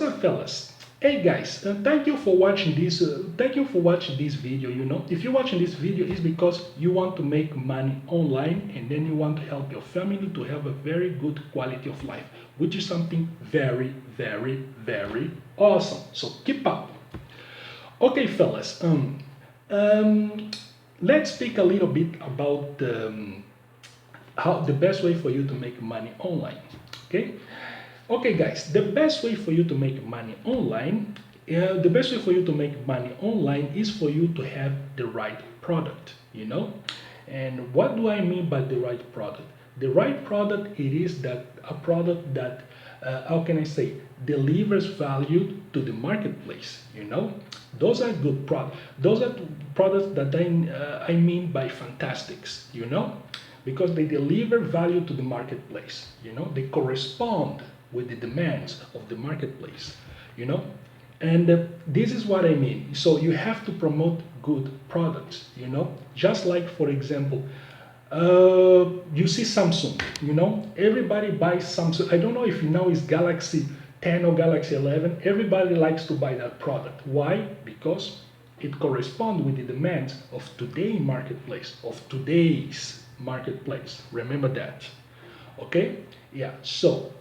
What's up, fellas? Hey guys, thank you for watching this. Thank you for watching this video. If you're watching this video, it's because you want to make money online, and then you want to help your family to have a very good quality of life, which is something very, very, very awesome. So keep up. Okay, fellas. Let's speak a little bit about how the best way for you to make money online. Okay. Okay, guys, the best way for you to make money online, is for you to have the right product. And what do I mean by the right product? The right product, it is that a product that, how can I say, delivers value to the marketplace. Those are good products. Those are products that I mean by fantastics. Because they deliver value to the marketplace. They correspond with the demands of the marketplace. And this is what I mean. So you have to promote good products. Just like, for example, you see Samsung. Everybody buys Samsung. I don't know if you know it's Galaxy 10 or Galaxy 11. Everybody likes to buy that product. Why? Because it corresponds with the demands of today's marketplace. Remember that. Okay? Yeah. So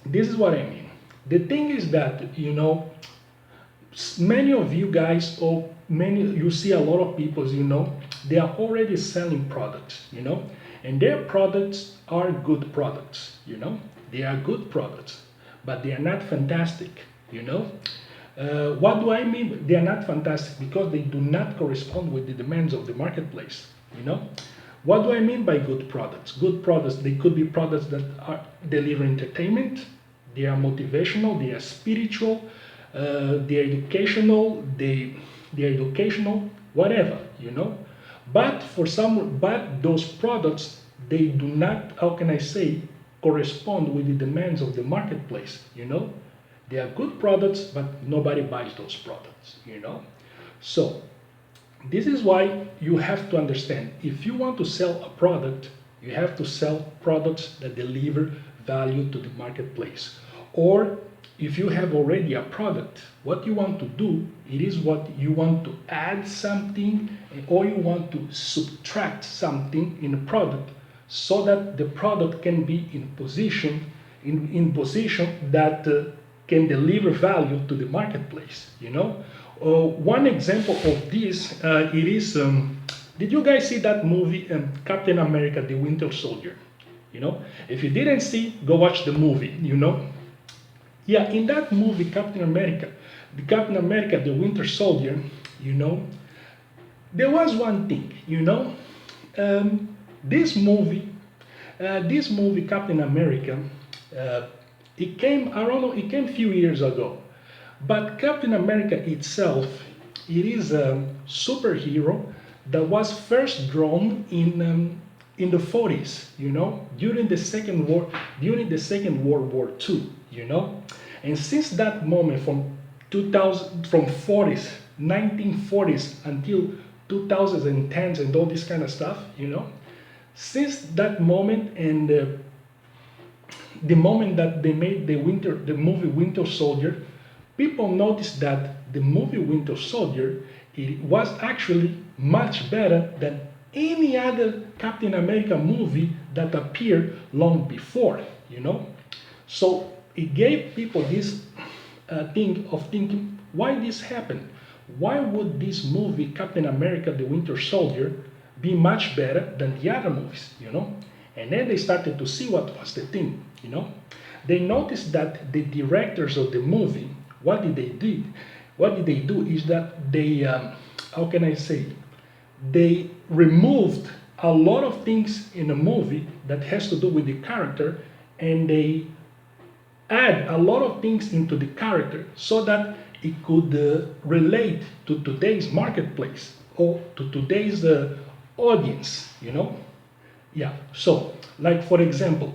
this is what I mean. The thing is that, many of you guys, or you see a lot of people, they are already selling products. And their products are good products. They are good products, but they are not fantastic. What do I mean? They are not fantastic because they do not correspond with the demands of the marketplace. What do I mean by good products? Good products, they could be products that deliver entertainment, they are motivational, they are spiritual, they are educational, whatever. But those products, they do not, how can I say, correspond with the demands of the marketplace. They are good products, but nobody buys those products. So this is why you have to understand, if you want to sell a product, you have to sell products that deliver value to the marketplace. Or if you have already a product, what you want to do, it is what you want to add something, or you want to subtract something in a product, so that the product can be in position that can deliver value to the marketplace. One example of this, it is, did you guys see that movie, Captain America, the Winter Soldier? If you didn't see, go watch the movie. Yeah, in that movie, Captain America, the Winter Soldier, there was one thing, this movie, Captain America, it came, I don't know, it came a few years ago. But Captain America itself, it is a superhero that was first drawn in the 40s, during the Second World War II. And since that moment, from 1940s until 2010s and all this kind of stuff, since that moment, and the moment that they made the movie Winter Soldier, people noticed that the movie Winter Soldier, it was actually much better than any other Captain America movie that appeared long before. So it gave people this thing of thinking, why this happened? Why would this movie, Captain America, the Winter Soldier, be much better than the other movies? And then they started to see what was the thing. They noticed that the directors of the movie, what did they do? Is that they, how can I say, they removed a lot of things in a movie that has to do with the character, and they add a lot of things into the character so that it could relate to today's marketplace, or to today's audience. Yeah. So, like, for example,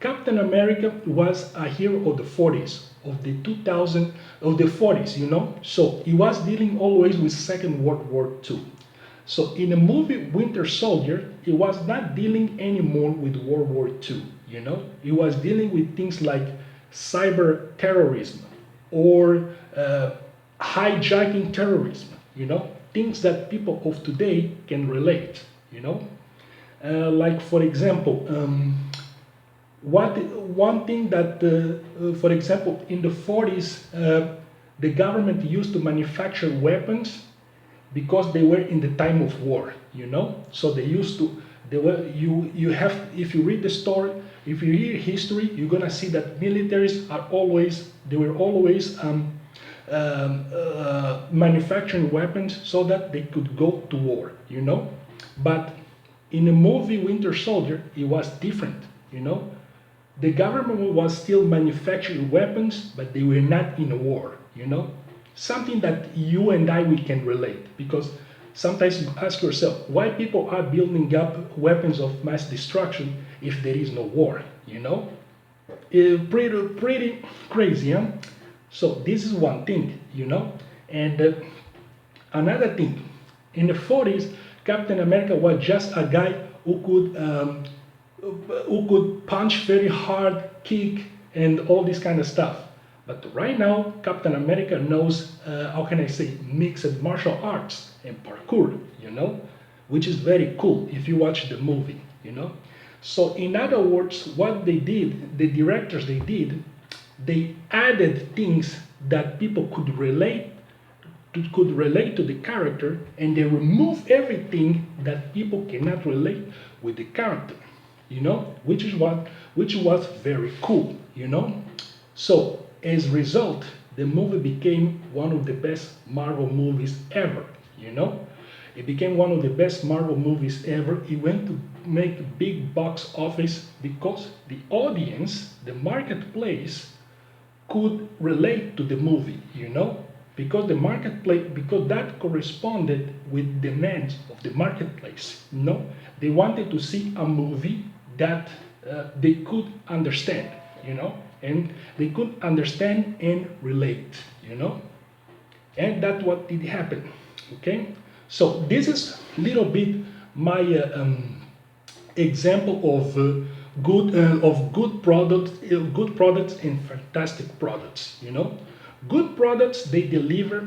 Captain America was a hero of the 40s, of the 40s. So he was dealing always with Second World War II. So in the movie Winter Soldier, he was not dealing anymore with World War II. He was dealing with things like cyber terrorism or hijacking terrorism, things that people of today can relate, like for example, one thing that, for example, in the 40s, the government used to manufacture weapons because they were in the time of war, So they used to, they were, you have, if you read the story, if you read history, you're gonna see that militaries are always, they were always manufacturing weapons so that they could go to war, But in the movie Winter Soldier, it was different, The government was still manufacturing weapons, but they were not in a war, Something that you and I, we can relate, because sometimes you ask yourself, why people are building up weapons of mass destruction if there is no war, Pretty crazy, huh? So this is one thing, And another thing, in the 40s, Captain America was just a guy who could punch very hard, kick, and all this kind of stuff. But right now, Captain America knows, how can I say, mixed martial arts and parkour, which is very cool if you watch the movie, So in other words, what they did, the directors, they added things that people could relate to the character, and they remove everything that people cannot relate with the character, which was very cool, So as a result, the movie became one of the best Marvel movies ever, It became one of the best Marvel movies ever. It went to make big box office because the audience, the marketplace, could relate to the movie, because the marketplace, because that corresponded with demands of the marketplace, They wanted to see a movie that they could understand, and they could understand and relate, And that's what did happen, okay? So this is a little bit my example of good products and fantastic products. Good products, they deliver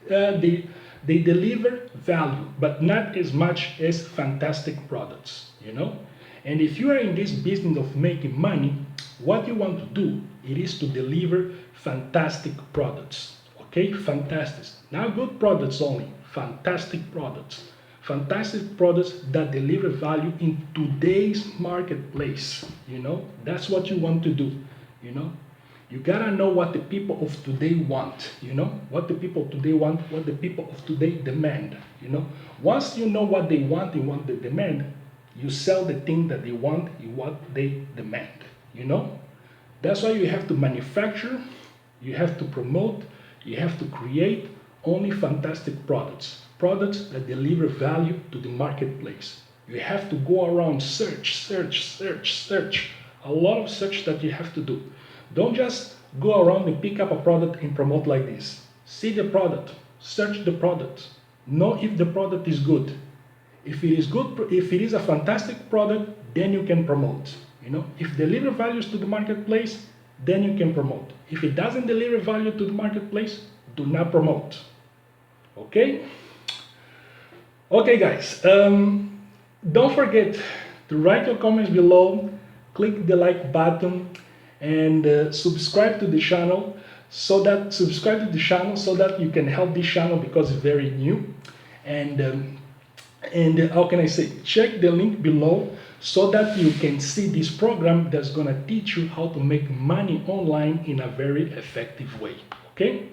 they deliver value, but not as much as fantastic products. And if you are in this business of making money, what you want to do, it is to deliver fantastic products. Okay, fantastic. Not good products only, fantastic products. Fantastic products that deliver value in today's marketplace. That's what you want to do. You gotta know what the people of today want. What the people today want, what the people of today demand. Once you know what they want and what they demand, you sell the thing that they want and what they demand. That's why you have to manufacture, you have to promote, you have to create only fantastic products that deliver value to the marketplace. You have to go around search. A lot of search that you have to do. Don't just go around and pick up a product and promote like this. See the product, search the product, know if the product is good. If it is good, if it is a fantastic product, then you can promote. If deliver values to the marketplace, then you can promote. If it doesn't deliver value to the marketplace, do not promote. Okay? Okay, guys. Don't forget to write your comments below, click the like button, and subscribe to the channel so that you can help this channel because it's very new. And how can I say? Check the link below so that you can see this program that's gonna teach you how to make money online in a very effective way. Okay?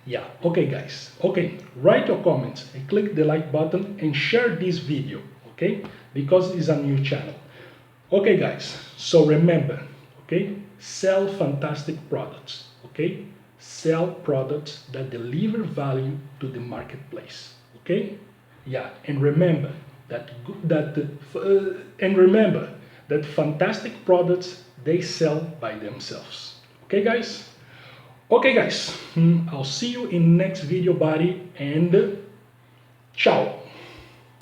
Yeah, okay guys. Okay, write your comments and click the like button and share this video, okay? Because it's a new channel. Okay guys, so remember, okay? Sell fantastic products, okay? Sell products that deliver value to the marketplace, okay? Yeah, and remember that fantastic products, they sell by themselves. Okay guys? Okay guys, I'll see you in next video, buddy, and ciao.